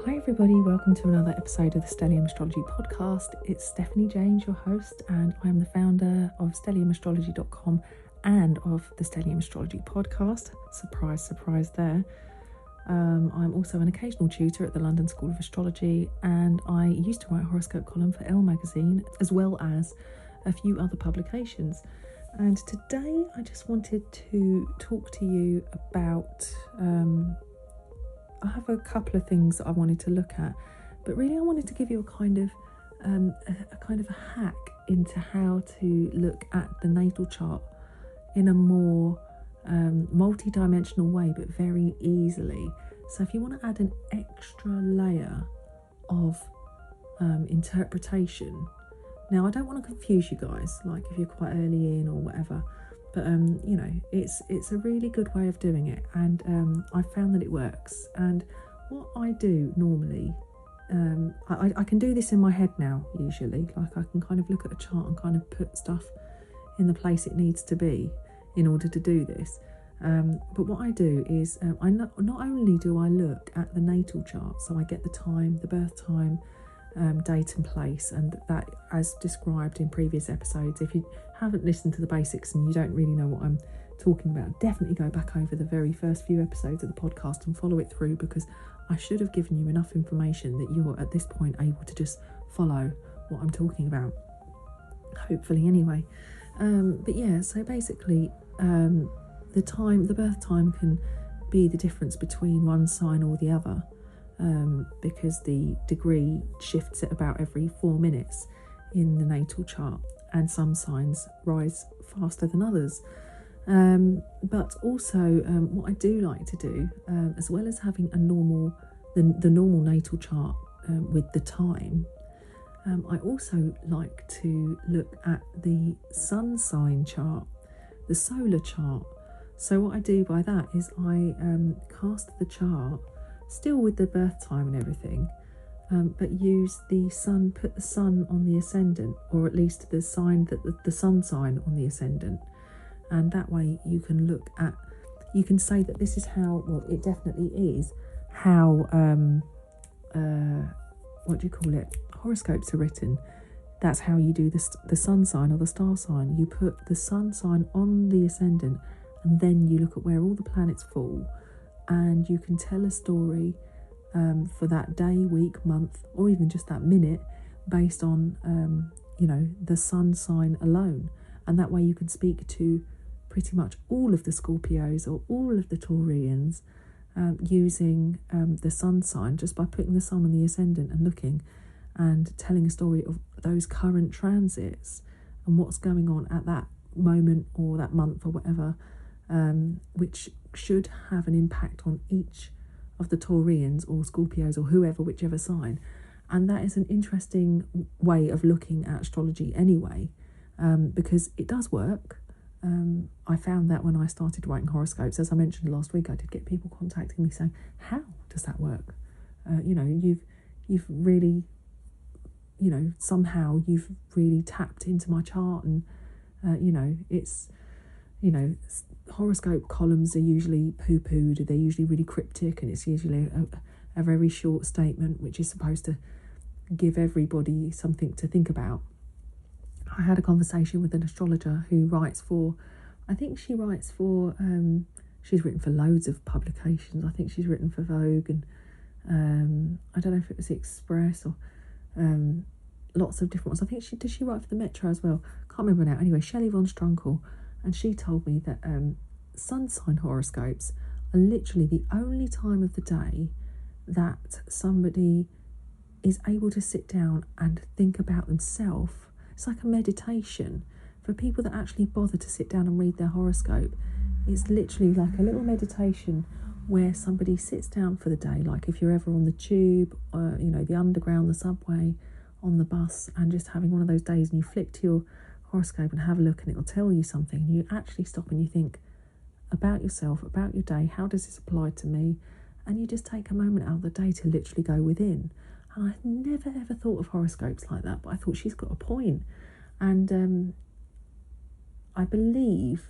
Hi everybody, welcome to another episode of the Stellium Astrology podcast. It's Stephanie James, your host, and I'm the founder of stelliumastrology.com and of the Stellium Astrology podcast. Surprise, surprise there. I'm also an occasional tutor at the London School of Astrology, and I used to write a horoscope column for Elle magazine, as well as a few other publications. And today I just wanted to talk to you about I have a couple of things that I wanted to look at, but really I wanted to give you a kind of a hack into how to look at the natal chart in a more multi-dimensional way, but very easily. So if you want to add an extra layer of interpretation, now I don't want to confuse you guys, like if you're quite early in or whatever, but it's a really good way of doing it, and I found that it works. And what I do normally, I can do this in my head now usually, like I can kind of look at a chart and kind of put stuff in the place it needs to be in order to do this. But what I do is I not only do I look at the natal chart, so I get the time, the birth time, date and place, and that, as described in previous episodes. If you haven't listened to the basics and you don't really know what I'm talking about, definitely go back over the very first few episodes of the podcast and follow it through, because I should have given you enough information that you're at this point able to just follow what I'm talking about, hopefully anyway. But yeah, so basically the birth time can be the difference between one sign or the other, because the degree shifts at about every 4 minutes in the natal chart, and some signs rise faster than others. But also what I do like to do, as well as having the normal natal chart with the time, I also like to look at the sun sign chart, the solar chart. So what I do by that is I cast the chart, still with the birth time and everything, but use the sun, put the sun on the ascendant, or at least the sign that the sun sign on the ascendant. And that way you can say that this is how, well, it definitely is how, horoscopes are written. That's how you do the sun sign or the star sign. You put the sun sign on the ascendant, and then you look at where all the planets fall, and you can tell a story for that day, week, month, or even just that minute, based on the sun sign alone. And that way you can speak to pretty much all of the Scorpios or all of the Taurians using the sun sign, just by putting the sun on the ascendant and looking and telling a story of those current transits and what's going on at that moment or that month or whatever, which should have an impact on each of the Taurians or Scorpios or whoever, whichever sign. And that is an interesting way of looking at astrology anyway, because it does work. I found that when I started writing horoscopes, as I mentioned last week, I did get people contacting me saying, how does that work? You've really, somehow you've really tapped into my chart, and horoscope columns are usually poo-pooed, they're usually really cryptic, and it's usually a very short statement which is supposed to give everybody something to think about. I had a conversation with an astrologer who writes for, she's written for loads of publications. I think she's written for Vogue, and I don't know if it was the Express or lots of different ones. I think she write for the Metro as well? Can't remember now. Anyway, Shelley von Strunkel, and she told me that sun sign horoscopes are literally the only time of the day that somebody is able to sit down and think about themselves. It's like a meditation. For people that actually bother to sit down and read their horoscope, it's literally like a little meditation where somebody sits down for the day, like if you're ever on the tube, the underground, the subway, on the bus, and just having one of those days, and you flick to your horoscope and have a look, and it'll tell you something, and you actually stop and you think about yourself, about your day, how does this apply to me? And you just take a moment out of the day to literally go within. And I never ever thought of horoscopes like that, but I thought she's got a point. And I believe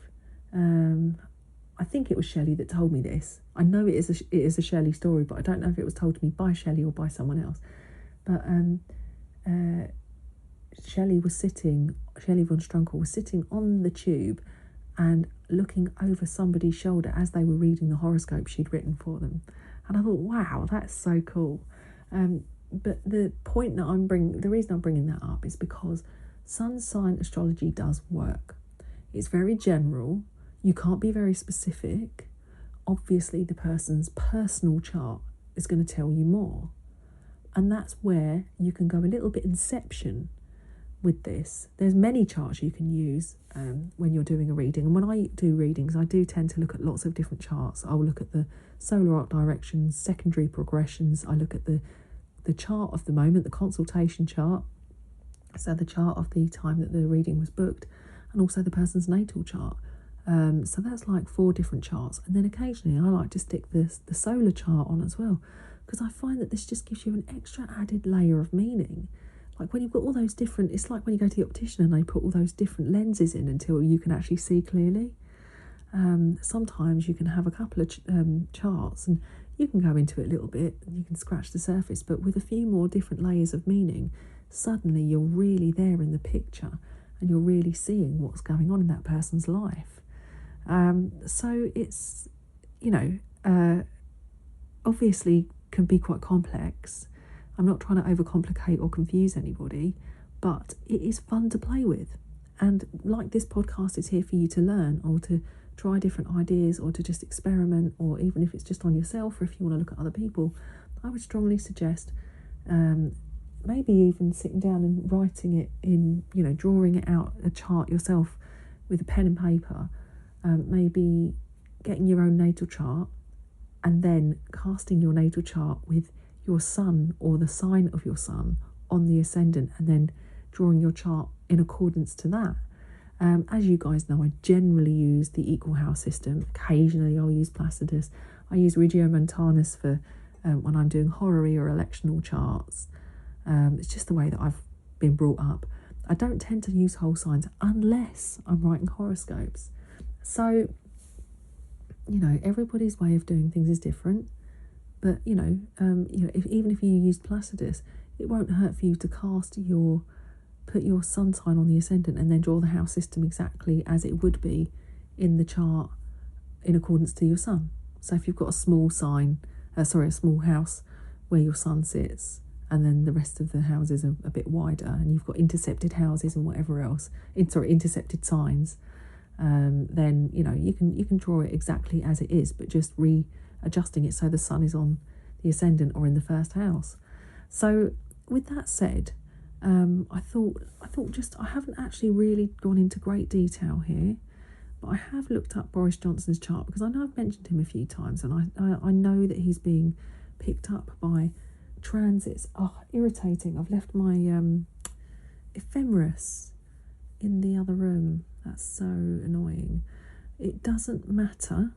I think it was Shelley that told me this. I know it is a Shelley story, but I don't know if it was told to me by Shelley or by someone else. But Shelley von Strunkel was sitting on the tube and looking over somebody's shoulder as they were reading the horoscope she'd written for them. And I thought, wow, that's so cool. But the reason I'm bringing that up is because sun sign astrology does work. It's very general. You can't be very specific. Obviously, the person's personal chart is going to tell you more. And that's where you can go a little bit inception with this. There's many charts you can use when you're doing a reading. And when I do readings, I do tend to look at lots of different charts. I'll look at the solar arc directions, secondary progressions. I look at the chart of the moment, the consultation chart. So the chart of the time that the reading was booked, and also the person's natal chart. So that's like 4 different charts. And then occasionally I like to stick the solar chart on as well, because I find that this just gives you an extra added layer of meaning. Like when you've got all those different, it's like when you go to the optician and they put all those different lenses in until you can actually see clearly. Sometimes you can have a couple of charts and you can go into it a little bit and you can scratch the surface, but with a few more different layers of meaning, suddenly you're really there in the picture and you're really seeing what's going on in that person's life. So it's, obviously can be quite complex. I'm not trying to overcomplicate or confuse anybody, but it is fun to play with. And like this podcast is here for you to learn or to try different ideas or to just experiment, or even if it's just on yourself or if you want to look at other people, I would strongly suggest maybe even sitting down and writing it in, drawing it out, a chart yourself with a pen and paper, maybe getting your own natal chart and then casting your natal chart with your sun or the sign of your sun on the ascendant, and then drawing your chart in accordance to that. As you guys know, I generally use the equal house system. Occasionally I'll use Placidus. I use Regiomontanus for when I'm doing horary or electional charts. It's just the way that I've been brought up. I don't tend to use whole signs unless I'm writing horoscopes. So, everybody's way of doing things is different. But, even if you use Placidus, it won't hurt for you to put your sun sign on the ascendant and then draw the house system exactly as it would be in the chart in accordance to your sun. So if you've got a small house where your sun sits, and then the rest of the houses are a bit wider, and you've got intercepted houses and whatever else, intercepted signs, then you can draw it exactly as it is, but just readjusting it so the sun is on the ascendant or in the first house. So with that said, I thought I haven't actually really gone into great detail here, but I have looked up Boris Johnson's chart because I know I've mentioned him a few times, and I know that he's being picked up by transits. Oh, irritating. I've left my ephemeris in the other room. That's so annoying. It doesn't matter.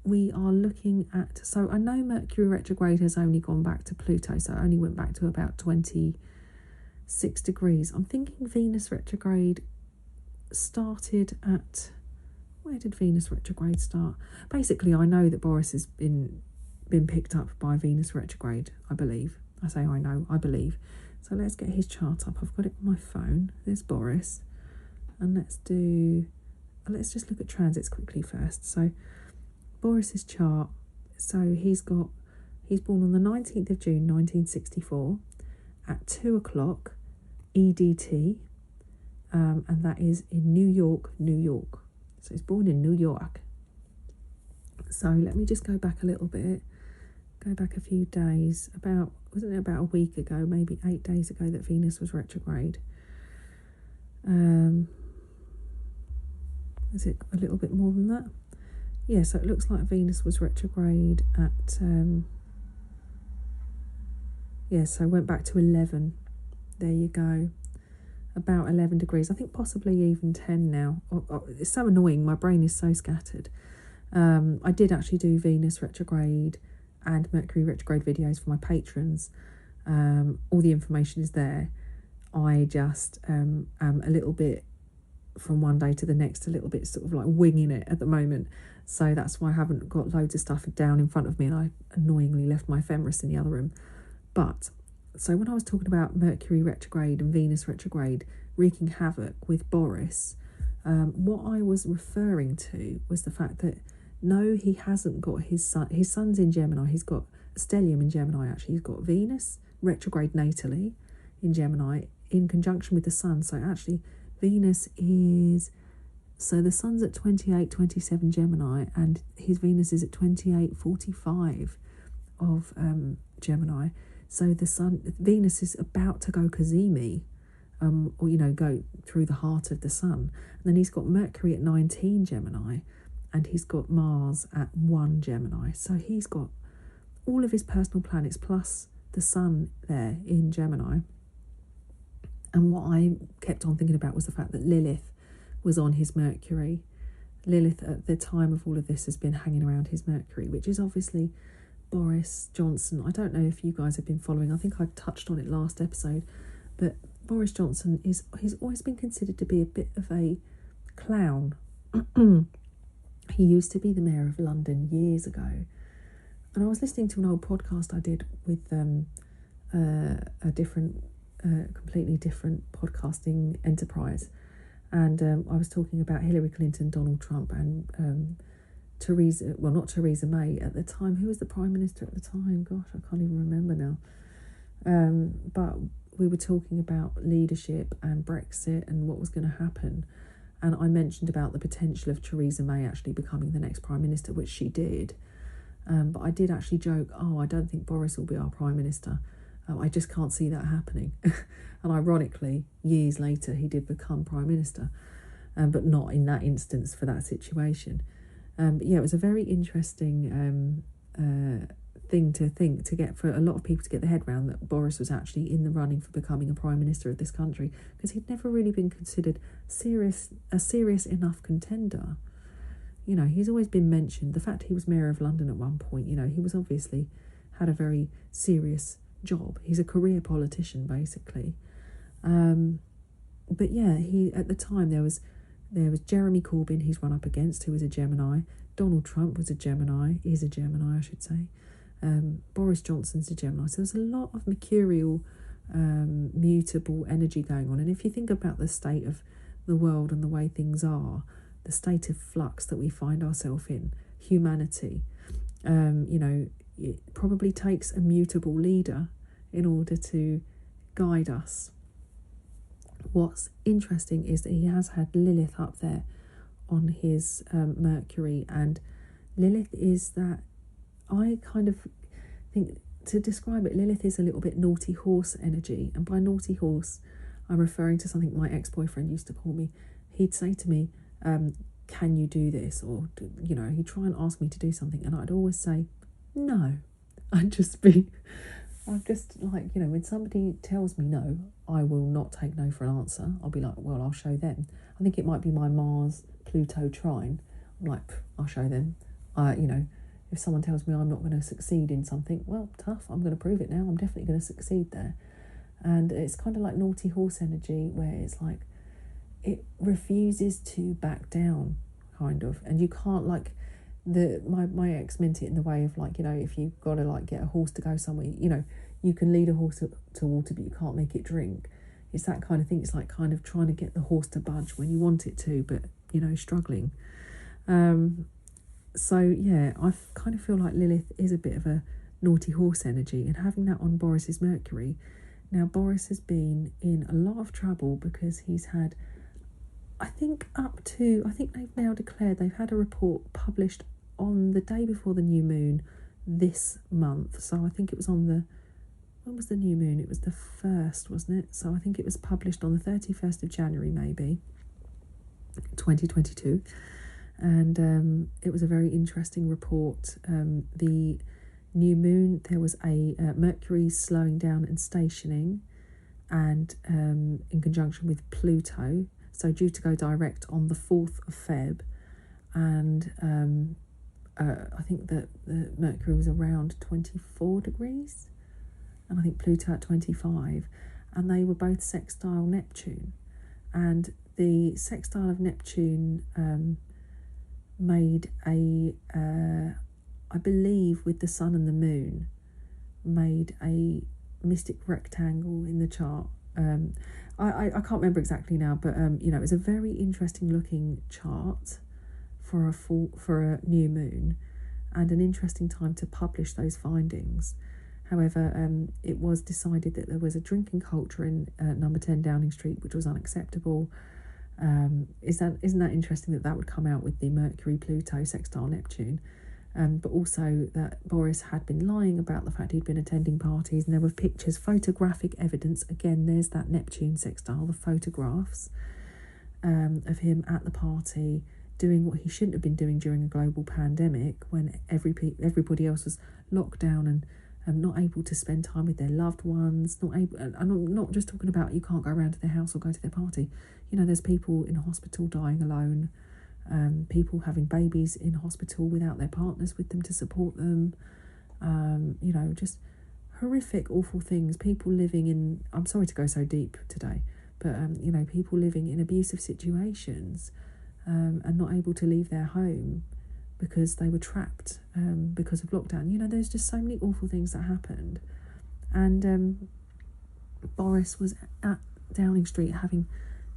We are looking at, so I know Mercury retrograde has only gone back to Pluto, so it only went back to about 26 degrees. I'm thinking Venus retrograde started at, where did Venus retrograde start? Basically, I know that Boris has been picked up by Venus retrograde, I believe. I say I know, I believe. So let's get his chart up. I've got it on my phone. There's Boris. And let's just look at transits quickly first. So Boris's chart, so he's born on the 19th of June 1964 at 2 o'clock EDT, and that is in New York, New York. So he's born in New York. So let me just go back a little bit, go back a few days, wasn't it about a week ago, maybe 8 days ago, that Venus was retrograde. Is it a little bit more than that? Yeah, so it looks like Venus was retrograde at, so it went back to 11. There you go. About 11 degrees. I think possibly even 10 now. It's so annoying. My brain is so scattered. I did actually do Venus retrograde and Mercury retrograde videos for my patrons. All the information is there. I just am a little bit from one day to the next, a little bit sort of like winging it at the moment. So that's why I haven't got loads of stuff down in front of me, and I annoyingly left my ephemeris in the other room. But so when I was talking about Mercury retrograde and Venus retrograde wreaking havoc with Boris, what I was referring to was the fact that no, he hasn't got his sun. His sun's in Gemini. He's got Stellium in Gemini, actually. He's got Venus retrograde natally in Gemini in conjunction with the sun. So actually Venus is... So the sun's at 28-27 Gemini, and his Venus is at 28-45 of Gemini. So Venus is about to go Cazimi, or, go through the heart of the sun. And then he's got Mercury at 19 Gemini, and he's got Mars at 1 Gemini. So he's got all of his personal planets plus the sun there in Gemini. And what I kept on thinking about was the fact that Lilith was on his Mercury. Lilith at the time of all of this has been hanging around his Mercury, which is obviously Boris Johnson. I don't know if you guys have been following. I think I touched on it last episode, but Boris Johnson he's always been considered to be a bit of a clown. He used to be the mayor of London years ago, and I was listening to an old podcast I did with a different, completely different podcasting enterprise. And I was talking about Hillary Clinton, Donald Trump, and not Theresa May at the time. Who was the Prime Minister at the time? Gosh, I can't even remember now. But we were talking about leadership and Brexit and what was going to happen. And I mentioned about the potential of Theresa May actually becoming the next Prime Minister, which she did. But I did actually joke, I don't think Boris will be our Prime Minister. I just can't see that happening. And ironically, years later, he did become Prime Minister, but not in that instance for that situation. But yeah, it was a very interesting thing to get for a lot of people to get their head around, that Boris was actually in the running for becoming a Prime Minister of this country, because he'd never really been considered a serious enough contender. He's always been mentioned. The fact he was Mayor of London at one point, he was obviously had a very serious job. He's a career politician, basically. But yeah, at the time there was Jeremy Corbyn he's run up against, who was a Gemini. Donald Trump was a Gemini, is a Gemini, I should say. Boris Johnson's a Gemini. So there's a lot of mercurial, mutable energy going on. And if you think about the state of the world and the way things are, the state of flux that we find ourselves in, humanity, it probably takes a mutable leader in order to guide us. What's interesting is that he has had Lilith up there on his Mercury, and Lilith is that, I kind of think, to describe it, Lilith is a little bit naughty horse energy. And by naughty horse, I'm referring to something my ex-boyfriend used to call me. He'd say to me, can you do this? Or, he'd try and ask me to do something, and I'd always say, no. I'm just like, when somebody tells me no, I will not take no for an answer. I'll be like, well, I'll show them. I think it might be my Mars-Pluto trine. I'm like, I'll show them. If someone tells me I'm not going to succeed in something, well, tough, I'm going to prove it now. I'm definitely going to succeed there. And it's kind of like naughty horse energy, where it's like, it refuses to back down, kind of. And you can't, like, my ex meant it in the way of, like, if you've got to, like, get a horse to go somewhere, you can lead a horse to water, but you can't make it drink. It's that kind of thing. It's like kind of trying to get the horse to budge when you want it to, but, struggling. So, yeah, I kind of feel like Lilith is a bit of a naughty horse energy, and having that on Boris's Mercury. Now, Boris has been in a lot of trouble because he's had, I think they've now declared, they've had a report published on the day before the new moon this month. So I think it was when was the new moon? It was the 1st, wasn't it? So I think it was published on the 31st of January, maybe, 2022. And it was a very interesting report. The new moon, there was a Mercury slowing down and stationing, and in conjunction with Pluto, so due to go direct on the 4th of Feb. And I think that the Mercury was around 24 degrees, and I think Pluto at 25, and they were both sextile Neptune. and the sextile of Neptune made I believe with the sun and the moon, made a mystic rectangle in the chart. I can't remember exactly now, but it was a very interesting looking chart for a new moon, and an interesting time to publish those findings. However, it was decided that there was a drinking culture in number 10 Downing Street, which was unacceptable. Isn't that interesting that would come out with the Mercury-Pluto sextile Neptune? But also that Boris had been lying about the fact he'd been attending parties, and there were pictures, photographic evidence. Again, there's that Neptune sextile, the photographs of him at the party doing what he shouldn't have been doing during a global pandemic, when everybody else was locked down and not able to spend time with their loved ones, and I'm not just talking about you can't go around to their house or go to their party. There's people in hospital dying alone, people having babies in hospital without their partners with them to support them, just horrific, awful things. People living in, I'm sorry to go so deep today, but, people living in abusive situations and not able to leave their home because they were trapped because of lockdown. There's just so many awful things that happened. And Boris was at Downing Street having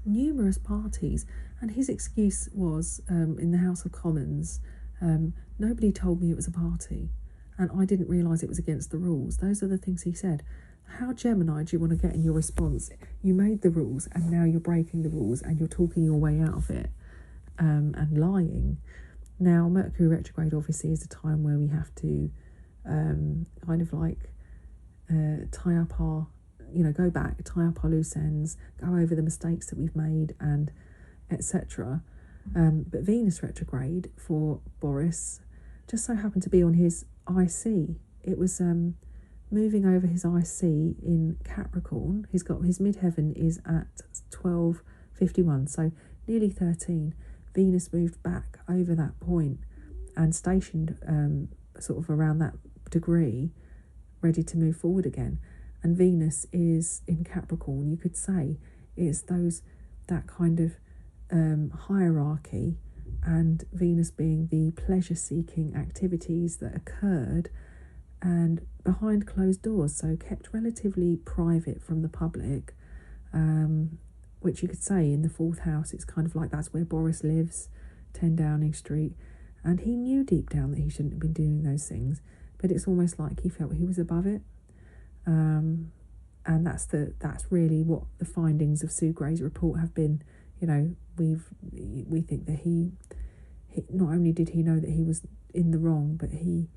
numerous parties, and his excuse was in the House of Commons, nobody told me it was a party, and I didn't realise it was against the rules. Those are the things he said. How Gemini do you want to get in your response? You made the rules, and now you're breaking the rules, and you're talking your way out of it, and lying. Now, Mercury retrograde obviously is a time where we have to tie up our, go back, tie up our loose ends, go over the mistakes that we've made, and etc. But Venus retrograde for Boris just so happened to be on his IC. It was moving over his IC in Capricorn. His midheaven is at 12:51, so nearly 13. Venus moved back over that point and stationed sort of around that degree, ready to move forward again. And Venus is in Capricorn, you could say, is that kind of hierarchy, and Venus being the pleasure-seeking activities that occurred and behind closed doors, so kept relatively private from the public, which you could say in the fourth house, it's kind of like that's where Boris lives, 10 Downing Street, and he knew deep down that he shouldn't have been doing those things, but it's almost like he felt he was above it. And that's really what the findings of Sue Gray's report have been. We think that he not only did he know that he was in the wrong, but he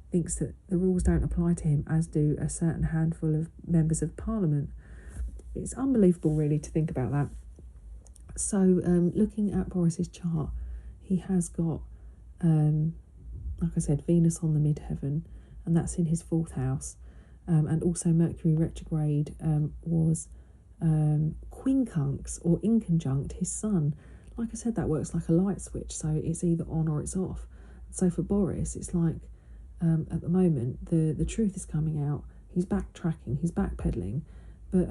thinks that the rules don't apply to him, as do a certain handful of members of Parliament. It's unbelievable, really, to think about that. So, looking at Boris's chart, he has got, like I said, Venus on the midheaven, and that's in his fourth house. And also Mercury retrograde was quincunx or inconjunct his sun. Like I said, that works like a light switch, so it's either on or it's off. So for Boris, it's like at the moment the truth is coming out. He's backtracking, he's backpedaling, but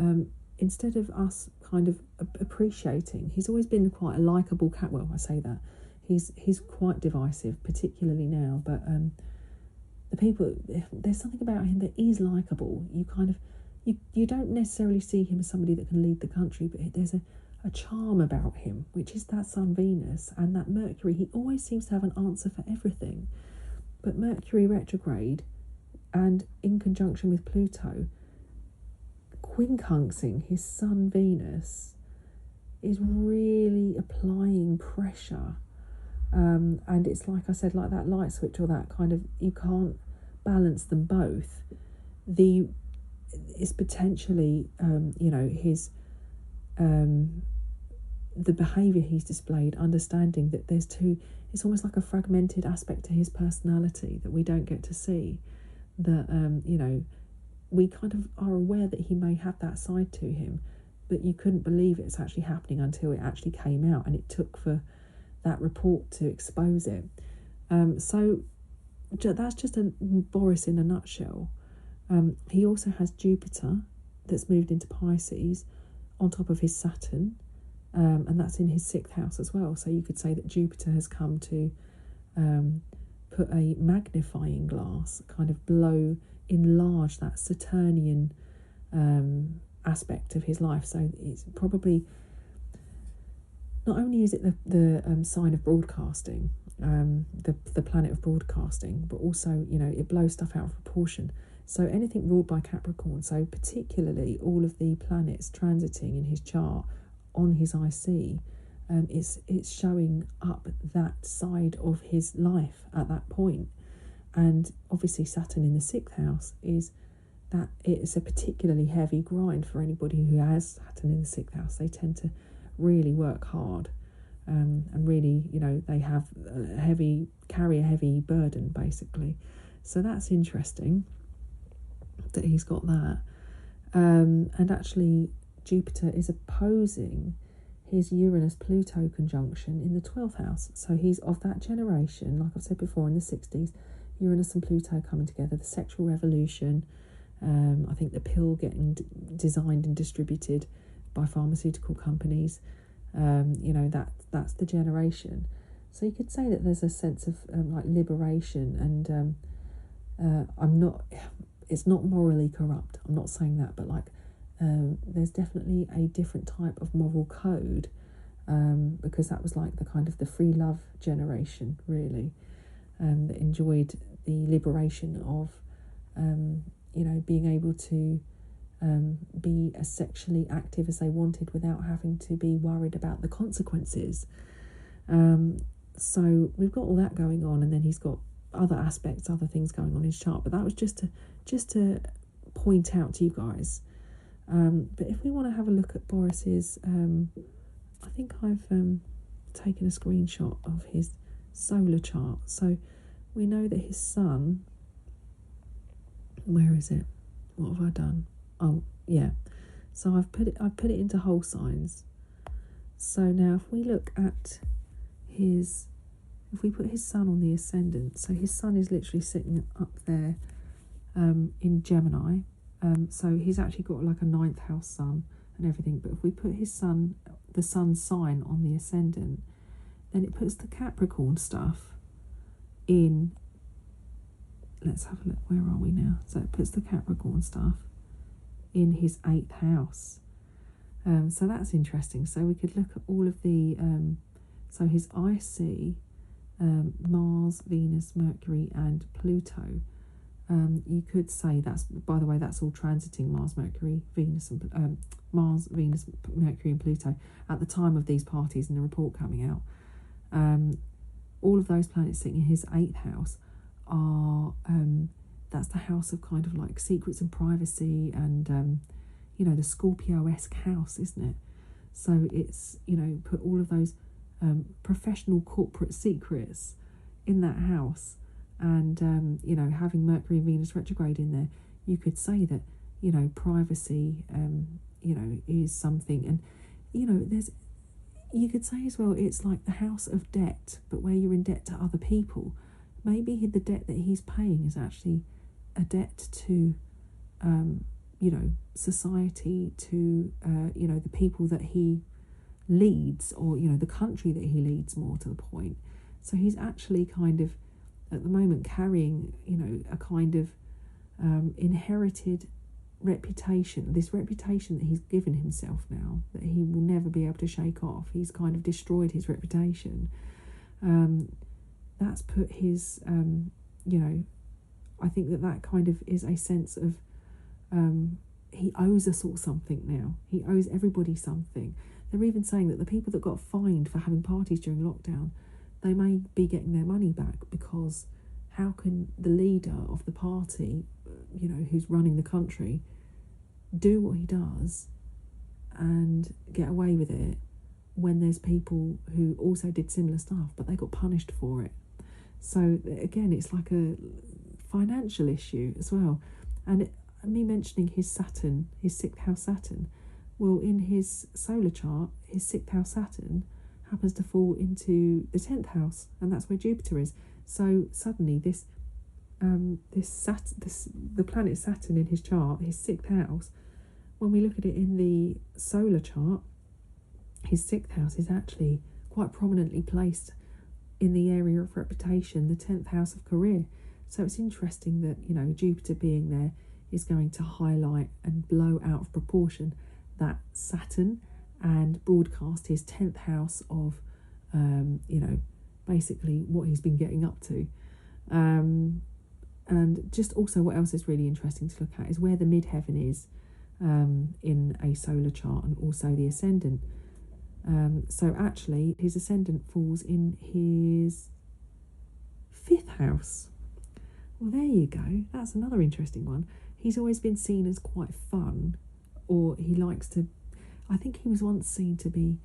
instead of us kind of appreciating, he's always been quite a likeable cat. Well, I say that he's quite divisive, particularly now, but the people, there's something about him that is likeable. You don't necessarily see him as somebody that can lead the country, but there's a charm about him, which is that Sun Venus and that Mercury. He always seems to have an answer for everything. But Mercury retrograde and in conjunction with Pluto, quincunxing his Sun Venus, is really applying pressure. And it's like I said, like that light switch, or that kind of, you can't balance them both. It's potentially, his, the behaviour he's displayed, understanding that there's it's almost like a fragmented aspect to his personality that we don't get to see. That, we kind of are aware that he may have that side to him, but you couldn't believe it's actually happening until it actually came out, and it took for that report to expose it. So that's just a Boris in a nutshell. He also has Jupiter that's moved into Pisces on top of his Saturn, and that's in his 6th house as well. So you could say that Jupiter has come to put a magnifying glass, kind of enlarge that Saturnian aspect of his life. So it's probably, not only is it the sign of broadcasting, the planet of broadcasting, but also, it blows stuff out of proportion. So anything ruled by Capricorn, so particularly all of the planets transiting in his chart on his IC, it's showing up that side of his life at that point. And obviously Saturn in the 6th house is that it's a particularly heavy grind for anybody who has Saturn in the 6th house. They tend to really work hard, and really, they have carry a heavy burden, basically. So that's interesting that he's got that. And actually Jupiter is opposing his Uranus-Pluto conjunction in the 12th house. So he's of that generation, like I've said before, in the 60s, Uranus and Pluto coming together, the sexual revolution, I think the pill getting designed and distributed by pharmaceutical companies, that's the generation. So you could say that there's a sense of like liberation, and it's not morally corrupt, I'm not saying that, but like there's definitely a different type of moral code, because that was like the kind of the free love generation, really, that enjoyed the liberation of being able to be as sexually active as they wanted without having to be worried about the consequences. So we've got all that going on, and then he's got other aspects, other things going on in his chart, but that was just to point out to you guys. But if we want to have a look at Boris's, I think I've taken a screenshot of his solar chart. So we know that his sun, where is it? What have I done? Oh, yeah. So I've put it into whole signs. So now if we look at if we put his sun on the ascendant, so his sun is literally sitting up there in Gemini. So he's actually got like a 9th house sun and everything. But if we put the sun sign on the ascendant, then it puts the Capricorn stuff in. Let's have a look. Where are we now? So it puts the Capricorn stuff in his 8th house. So that's interesting. So we could look at all of the. So his IC, Mars, Venus, Mercury, and Pluto. You could say that's, by the way, that's all transiting Mars, Mercury, Venus, and Venus, Mercury, and Pluto at the time of these parties and the report coming out. All of those planets sitting in his 8th house are that's the house of kind of like secrets and privacy, and the Scorpio-esque house, isn't it? So it's put all of those professional corporate secrets in that house. And, having Mercury and Venus retrograde in there, you could say that, privacy, is something. And, you could say as well, it's like the house of debt, but where you're in debt to other people. Maybe the debt that he's paying is actually a debt to, society, to, the people that he leads, or, the country that he leads, more to the point. So he's actually kind of, at the moment, carrying, a kind of inherited reputation, this reputation that he's given himself now, that he will never be able to shake off. He's kind of destroyed his reputation. That's put his, I think that kind of is a sense of, he owes us all something now. He owes everybody something. They're even saying that the people that got fined for having parties during lockdown, they may be getting their money back, because how can the leader of the party, who's running the country, do what he does and get away with it when there's people who also did similar stuff, but they got punished for it? So again, it's like a financial issue as well. And me mentioning his Saturn, his 6th house Saturn, well, in his solar chart, his 6th house Saturn happens to fall into the 10th house, and that's where Jupiter is. So suddenly the planet Saturn in his chart, his 6th house, when we look at it in the solar chart, his 6th house is actually quite prominently placed in the area of reputation, the 10th house of career. So it's interesting that, you know, Jupiter being there is going to highlight and blow out of proportion that Saturn and broadcast his 10th house of, you know, basically what he's been getting up to. And just also what else is really interesting to look at is where the midheaven is in a solar chart, and also the ascendant. So actually his ascendant falls in his 5th house. Well, there you go. That's another interesting one. He's always been seen as quite fun, or he likes to, I think he was once seen to be,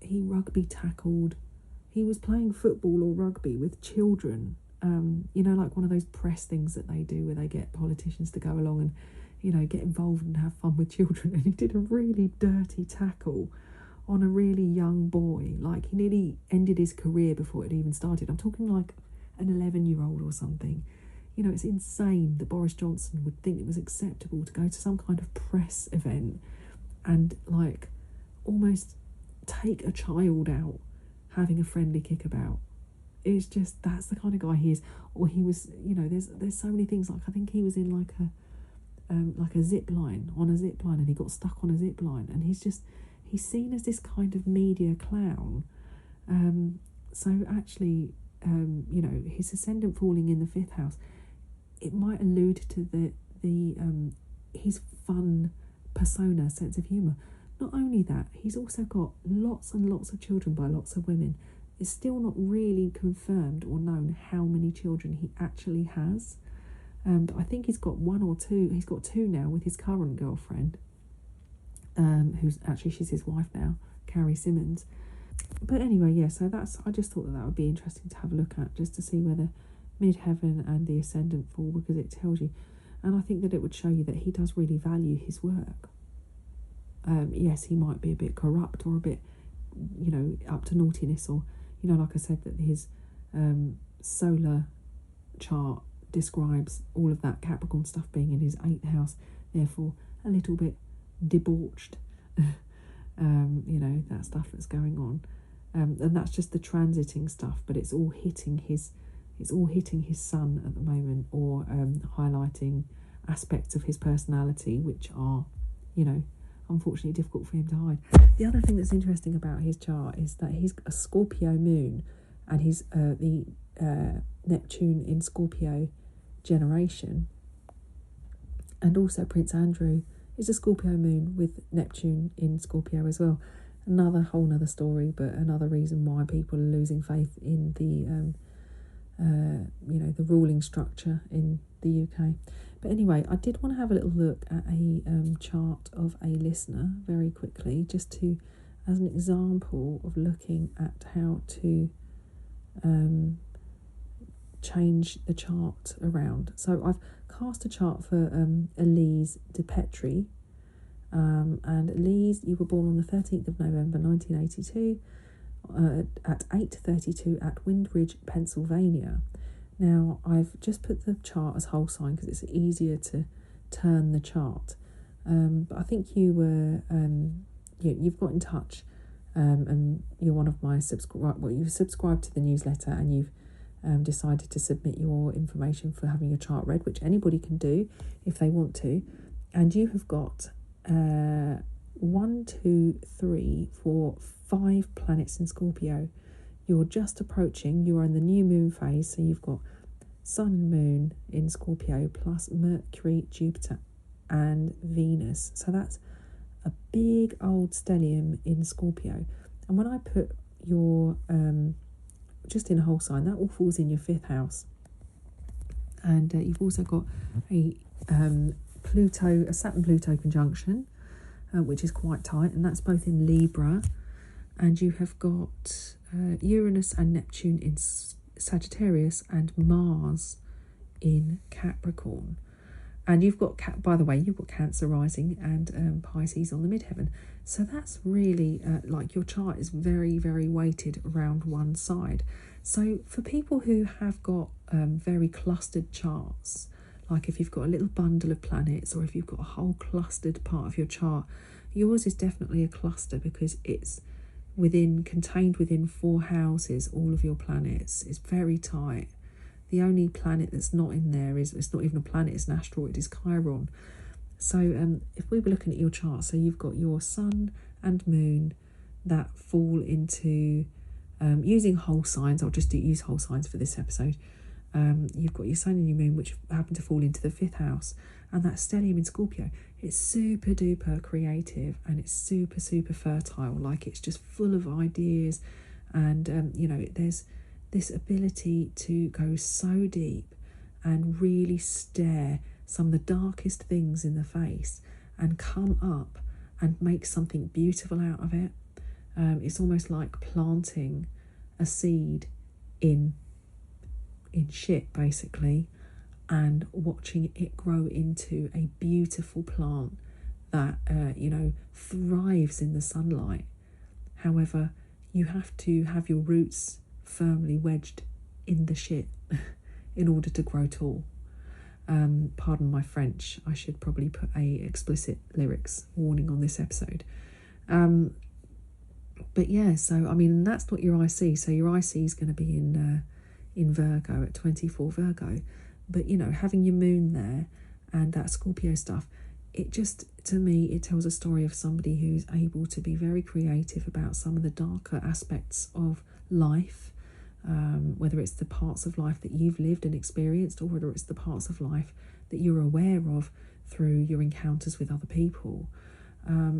he rugby tackled, he was playing football or rugby with children, you know, like one of those press things that they do where they get politicians to go along and, you know, get involved and have fun with children. And he did a really dirty tackle on a really young boy. Like, he nearly ended his career before it even started. I'm talking like an 11-year-old or something. You know, it's insane that Boris Johnson would think it was acceptable to go to some kind of press event and, like, almost take a child out having a friendly kickabout. It's just, that's the kind of guy he is. Or he was, you know, there's so many things. Like, I think he was in like a zip line, on a zip line, and he got stuck on a zip line, and he's seen as this kind of media clown. So actually, you know, his ascendant falling in the 5th house, it might allude to the his fun persona, sense of humour. Not only that, he's also got lots and lots of children by lots of women. It's still not really confirmed or known how many children he actually has. But I think he's got 1 or 2. He's got 2 now with his current girlfriend, who's actually, she's his wife now, Carrie Simmons. But anyway, yeah, so I just thought that would be interesting to have a look at, just to see whether midheaven and the ascendant fall, because it tells you. And I think that it would show you that he does really value his work. Yes, he might be a bit corrupt or a bit, you know, up to naughtiness, or, you know, like I said, that his solar chart describes all of that Capricorn stuff being in his 8th house, therefore a little bit debauched, you know, that stuff that's going on, and that's just the transiting stuff, but it's all hitting his sun at the moment, or highlighting aspects of his personality which are, you know, unfortunately difficult for him to hide. The other thing that's interesting about his chart is that he's a Scorpio moon, and he's the Neptune in Scorpio generation, and also Prince Andrew is a Scorpio moon with Neptune in Scorpio as well. Another whole nother story, but another reason why people are losing faith in the you know, the ruling structure in the UK. But anyway, I did want to have a little look at a chart of a listener very quickly, just to, as an example of looking at how to change the chart around. So I've cast a chart for Elise de Petri, and Elise, you were born on the 13th of November 1982 at 8:32 at Windridge, Pennsylvania. Now, I've just put the chart as whole sign because it's easier to turn the chart. But I think you were, you've got in touch, and you're one of my you've subscribed to the newsletter, and you've decided to submit your information for having your chart read, which anybody can do if they want to. And you have got 1, 2, 3, 4, 5 planets in Scorpio. You're just approaching, you are in the new moon phase, so you've got Sun and Moon in Scorpio, plus Mercury, Jupiter and Venus. So that's a big old stellium in Scorpio. And when I put your, just in a whole sign, that all falls in your 5th house. And you've also got a Saturn-Pluto conjunction, which is quite tight, and that's both in Libra. And you have got Uranus and Neptune in Sagittarius, and Mars in Capricorn. And you've got, by the way, you've got Cancer rising and Pisces on the midheaven. So that's really, like, your chart is very, very weighted around one side. So for people who have got very clustered charts, like if you've got a little bundle of planets, or if you've got a whole clustered part of your chart, yours is definitely a cluster because it's contained within 4 houses, all of your planets. It's very tight. The only planet that's not in there it's not even a planet, it's an asteroid, is Chiron. So if we were looking at your chart, so you've got your sun and moon that fall into, using whole signs, I'll just use whole signs for this episode. You've got your sun and your moon, which happen to fall into the 5th house, and that's stellium in Scorpio. It's super duper creative and it's super super fertile. Like, it's just full of ideas, and there's this ability to go so deep and really stare some of the darkest things in the face and come up and make something beautiful out of it. It's almost like planting a seed in shit, basically, and watching it grow into a beautiful plant that thrives in the sunlight. However, you have to have your roots firmly wedged in the shit in order to grow tall. Pardon my French, I should probably put a explicit lyrics warning on this episode. But yeah, so I mean, that's not your IC. So your IC is going to be in Virgo at 24 Virgo. But having your moon there and that Scorpio stuff, it just, to me, it tells a story of somebody who's able to be very creative about some of the darker aspects of life, whether it's the parts of life that you've lived and experienced, or whether it's the parts of life that you're aware of through your encounters with other people.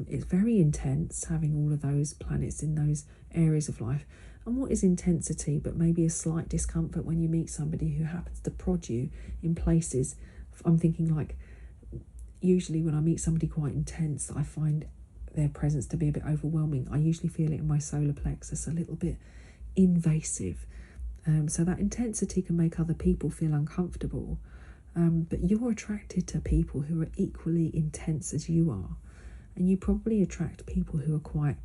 It's very intense having all of those planets in those areas of life. And what is intensity but maybe a slight discomfort when you meet somebody who happens to prod you in places? I'm thinking, like, usually when I meet somebody quite intense, I find their presence to be a bit overwhelming. I usually feel it in my solar plexus, a little bit invasive. So that intensity can make other people feel uncomfortable. But you're attracted to people who are equally intense as you are. And you probably attract people who are quite,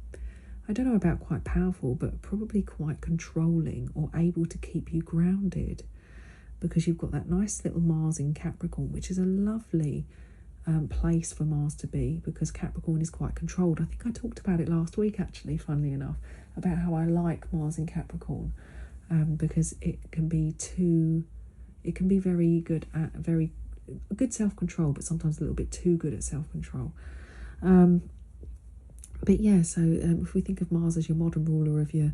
I don't know about quite powerful, but probably quite controlling or able to keep you grounded, because you've got that nice little Mars in Capricorn, which is a lovely place for Mars to be, because Capricorn is quite controlled. I think I talked about it last week, actually, funnily enough, about how I like Mars in Capricorn, because it can be very good at very good self-control, but sometimes a little bit too good at self-control. But yeah, so if we think of Mars as your modern ruler of your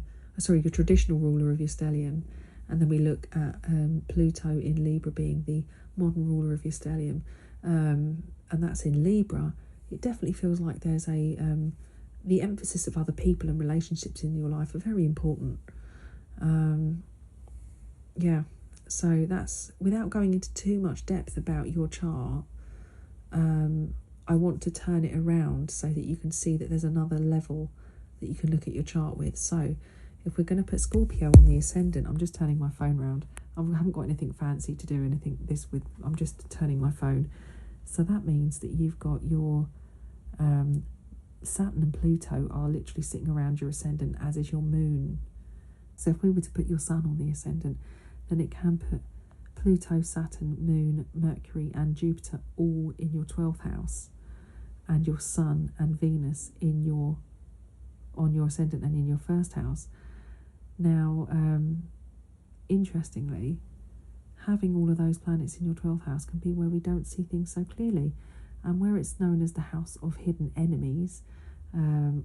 traditional ruler of your stellium, and then we look at Pluto in Libra being the modern ruler of your stellium, and that's in Libra, it definitely feels like there's the emphasis of other people and relationships in your life are very important. So that's, without going into too much depth about your chart, I want to turn it around so that you can see that there's another level that you can look at your chart with. So if we're going to put Scorpio on the ascendant, I'm just turning my phone round. I haven't got anything fancy to do anything this with. I'm just turning my phone. So that means that you've got your Saturn and Pluto are literally sitting around your ascendant, as is your moon. So if we were to put your sun on the ascendant, then it can put Pluto, Saturn, Moon, Mercury and Jupiter all in your 12th house, and your Sun and Venus on your ascendant and in your 1st house. Now, interestingly, having all of those planets in your 12th house can be where we don't see things so clearly, and where it's known as the house of hidden enemies,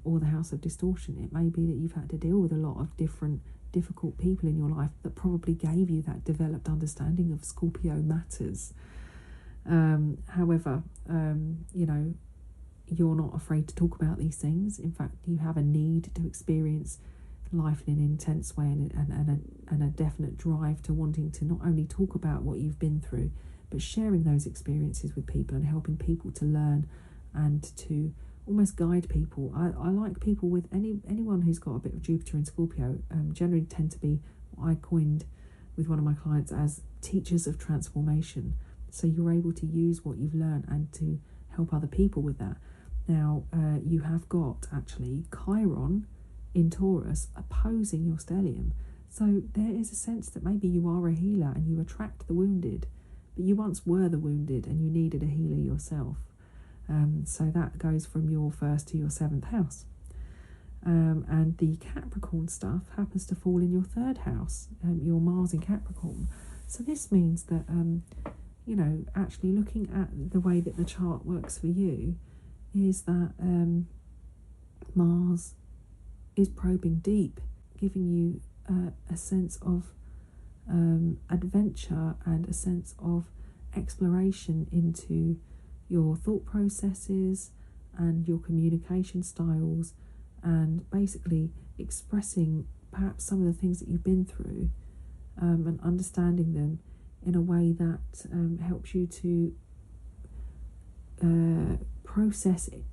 or the house of distortion. It may be that you've had to deal with a lot of difficult people in your life that probably gave you that developed understanding of Scorpio matters. However, you're not afraid to talk about these things. In fact, you have a need to experience life in an intense way, and a definite drive to wanting to not only talk about what you've been through, but sharing those experiences with people and helping people to learn and to almost guide people. I like people with anyone who's got a bit of Jupiter in Scorpio, generally tend to be what I coined with one of my clients as teachers of transformation. So you're able to use what you've learned and to help other people with that. Now, you have got actually Chiron in Taurus opposing your stellium. So there is a sense that maybe you are a healer and you attract the wounded, but you once were the wounded and you needed a healer yourself. So that goes from your first to your 7th house. And the Capricorn stuff happens to fall in your 3rd house, your Mars in Capricorn. So this means that, actually looking at the way that the chart works for you is that Mars is probing deep, giving you a sense of adventure and a sense of exploration into your thought processes and your communication styles, and basically expressing perhaps some of the things that you've been through, and understanding them in a way that helps you to process it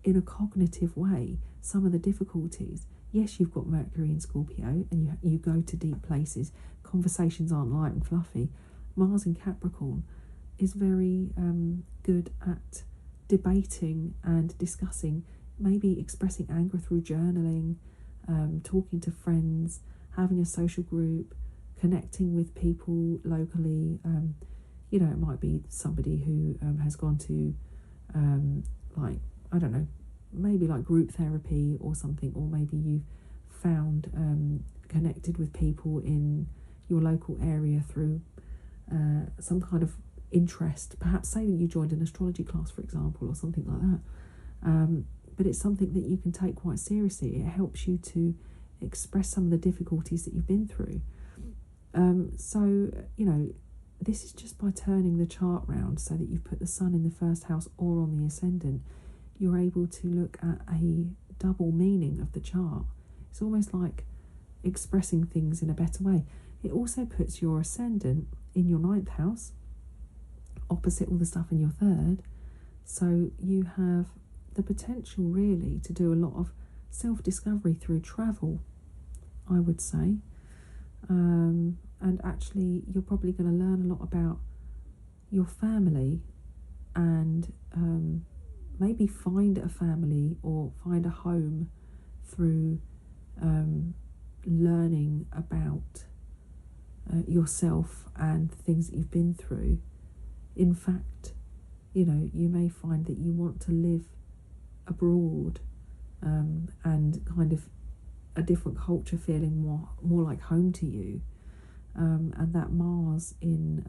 in a cognitive way some of the difficulties. Yes, you've got Mercury in Scorpio and you go to deep places. Conversations aren't light and fluffy. Mars in Capricorn is very good at debating and discussing, maybe expressing anger through journaling, talking to friends, having a social group, connecting with people locally. It might be somebody who has gone to maybe like group therapy or something, or maybe you've found connected with people in your local area through some kind of interest. Perhaps say that you joined an astrology class, for example, or something like that. But it's something that you can take quite seriously. It helps you to express some of the difficulties that you've been through. This is just by turning the chart round so that you've put the sun in the 1st house or on the ascendant, you're able to look at a double meaning of the chart. It's almost like expressing things in a better way. It also puts your ascendant in your 9th house, opposite all the stuff in your 3rd. So you have the potential really to do a lot of self-discovery through travel, I would say. And actually you're probably going to learn a lot about your family, and maybe find a family or find a home through learning about yourself and things that you've been through. In fact, you may find that you want to live abroad, and kind of a different culture feeling more like home to you, and that Mars in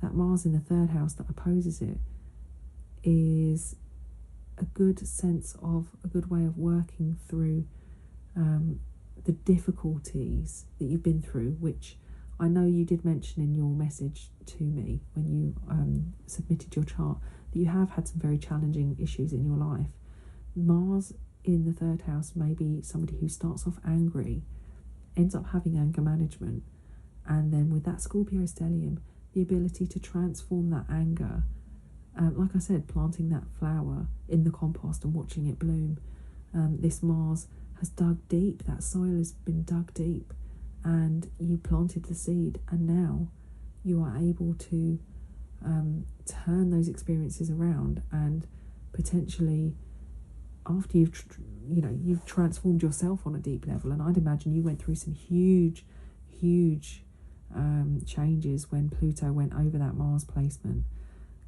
the 3rd house that opposes it is a good way of working through the difficulties that you've been through, which I know you did mention in your message to me when you submitted your chart, that you have had some very challenging issues in your life. Mars in the 3rd house may be somebody who starts off angry, ends up having anger management, and then with that Scorpio stellium, the ability to transform that anger, like I said, planting that flower in the compost and watching it bloom. This Mars has dug deep, that soil has been dug deep, and you planted the seed, and now you are able to turn those experiences around, and potentially after you've transformed yourself on a deep level. And I'd imagine you went through some huge changes when Pluto went over that Mars placement.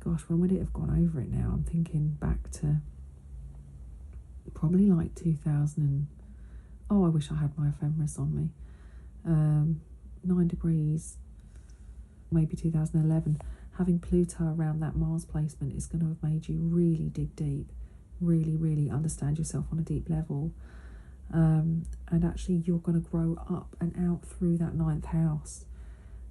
Gosh, when would it have gone over it now? I'm thinking back to probably like 2000 I wish I had my ephemeris on me. 9 degrees, maybe 2011. Having Pluto around that Mars placement is going to have made you really dig deep, really understand yourself on a deep level. And actually you're going to grow up and out through that 9th house,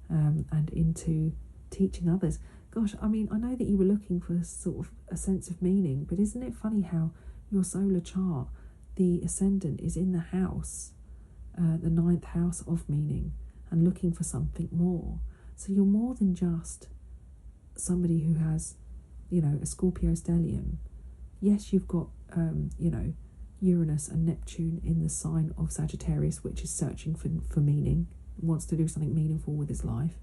and into teaching others. Gosh, I mean, I know that you were looking for sort of a sense of meaning, but isn't it funny how your solar chart, the ascendant is in the house, the 9th house of meaning, and looking for something more. So you're more than just somebody who has, a Scorpio stellium. Yes, you've got, Uranus and Neptune in the sign of Sagittarius, which is searching for meaning, wants to do something meaningful with his life.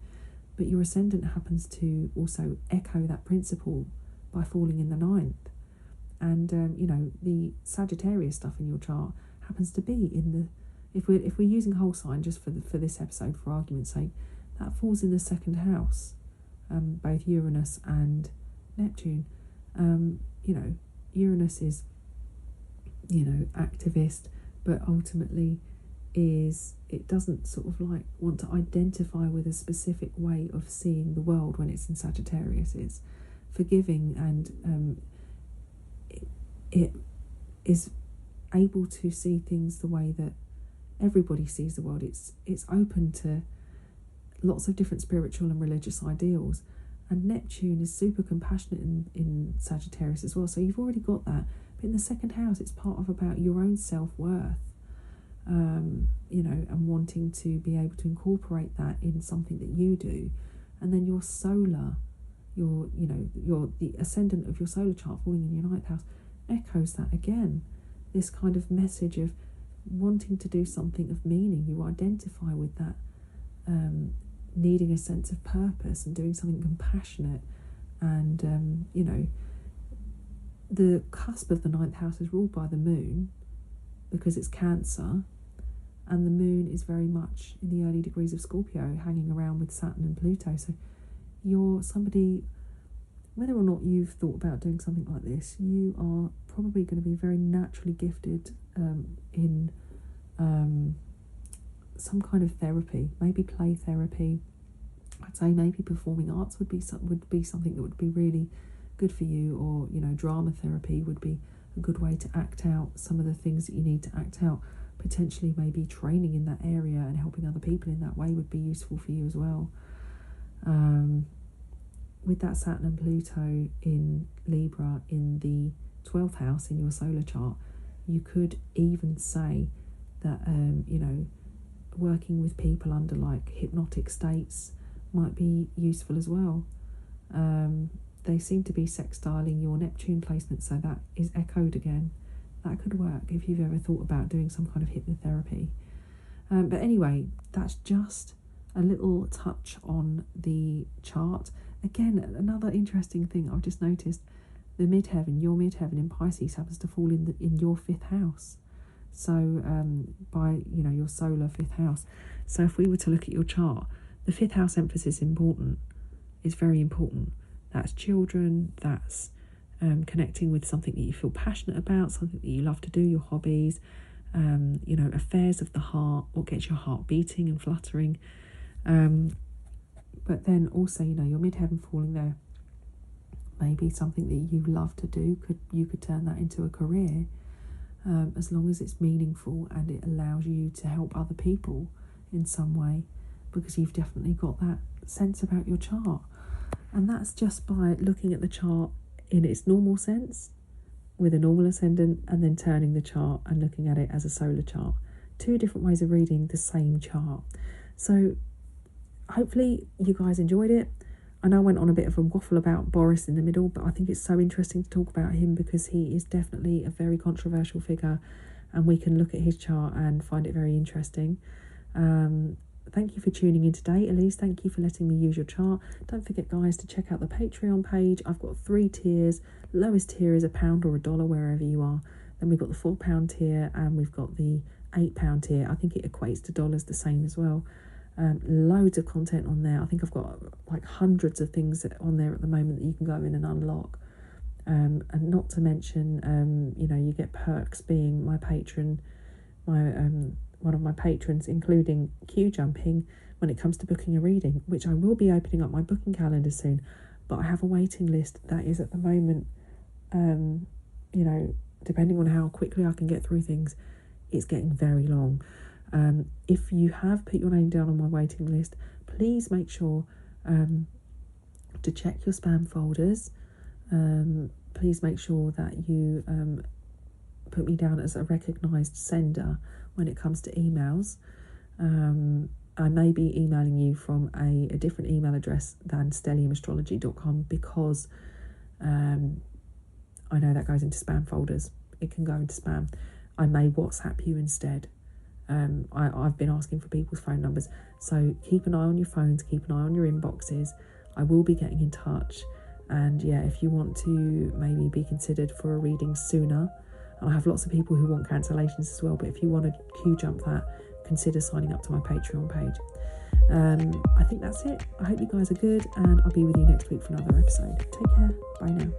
But your ascendant happens to also echo that principle by falling in the 9th. And, the Sagittarius stuff in your chart happens to be in the, if we're using whole sign just for this episode, for argument's sake, that falls in the 2nd house. Both Uranus and Neptune. Uranus is, activist, but ultimately it doesn't sort of like want to identify with a specific way of seeing the world when it's in Sagittarius. It's forgiving, and it is able to see things the way that everybody sees the world. It's open to lots of different spiritual and religious ideals, and Neptune is super compassionate in Sagittarius as well, so you've already got that. But in the second house, it's part of about your own self-worth, and wanting to be able to incorporate that in something that you do. And then your solar, the ascendant of your solar chart falling in your 9th house echoes that again. This kind of message of wanting to do something of meaning. You identify with that, needing a sense of purpose and doing something compassionate. And, the cusp of the 9th house is ruled by the moon because it's Cancer, and the moon is very much in the early degrees of Scorpio, hanging around with Saturn and Pluto. So you're somebody, whether or not you've thought about doing something like this, you are probably going to be very naturally gifted in some kind of therapy, maybe play therapy. I'd say maybe performing arts would be something that would be really good for you, or drama therapy would be a good way to act out some of the things that you need to act out. Potentially maybe training in that area and helping other people in that way would be useful for you as well. With that Saturn and Pluto in Libra in the 12th house in your solar chart, you could even say that working with people under like hypnotic states might be useful as well. They seem to be sextiling your Neptune placement, so that is echoed again. That could work if you've ever thought about doing some kind of hypnotherapy. But anyway, that's just a little touch on the chart. Again, another interesting thing I've just noticed, the midheaven, your midheaven in Pisces happens to fall in your 5th house. So by your solar 5th house. So if we were to look at your chart, the 5th house emphasis is very important. That's children, that's connecting with something that you feel passionate about, something that you love to do, your hobbies, affairs of the heart, what gets your heart beating and fluttering. But then also, your midheaven falling there, maybe something that you love to do, you could turn that into a career, as long as it's meaningful and it allows you to help other people in some way, because you've definitely got that sense about your chart. And that's just by looking at the chart in its normal sense with a normal ascendant, and then turning the chart and looking at it as a solar chart. 2 different ways of reading the same chart. So hopefully you guys enjoyed it. I know I went on a bit of a waffle about Boris in the middle, but I think it's so interesting to talk about him because he is definitely a very controversial figure, and we can look at his chart and find it very interesting. Thank you for tuning in today. Elise, thank you for letting me use your chart. Don't forget, guys, to check out the Patreon page. I've got 3 tiers. Lowest tier is £1 or $1, wherever you are. Then we've got the £4 tier, and we've got the £8 tier. I think it equates to dollars the same as well. Loads of content on there. I think I've got like hundreds of things on there at the moment that you can go in and unlock. And not to mention, you get perks being my patron, one of my patrons, including queue jumping when it comes to booking a reading, which I will be opening up my booking calendar soon. But I have a waiting list that is at the moment, depending on how quickly I can get through things, it's getting very long. If you have put your name down on my waiting list, please make sure to check your spam folders. Please make sure that you put me down as a recognised sender when it comes to emails. I may be emailing you from a different email address than stelliumastrology.com because I know that goes into spam folders. It can go into spam. I may WhatsApp you instead. I've been asking for people's phone numbers, so keep an eye on your phones, keep an eye on your inboxes. I will be getting in touch, and if you want to maybe be considered for a reading sooner, and I have lots of people who want cancellations as well, but if you want to queue jump that, consider signing up to my Patreon page. I think that's it. I hope you guys are good, and I'll be with you next week for another episode. Take care. Bye now.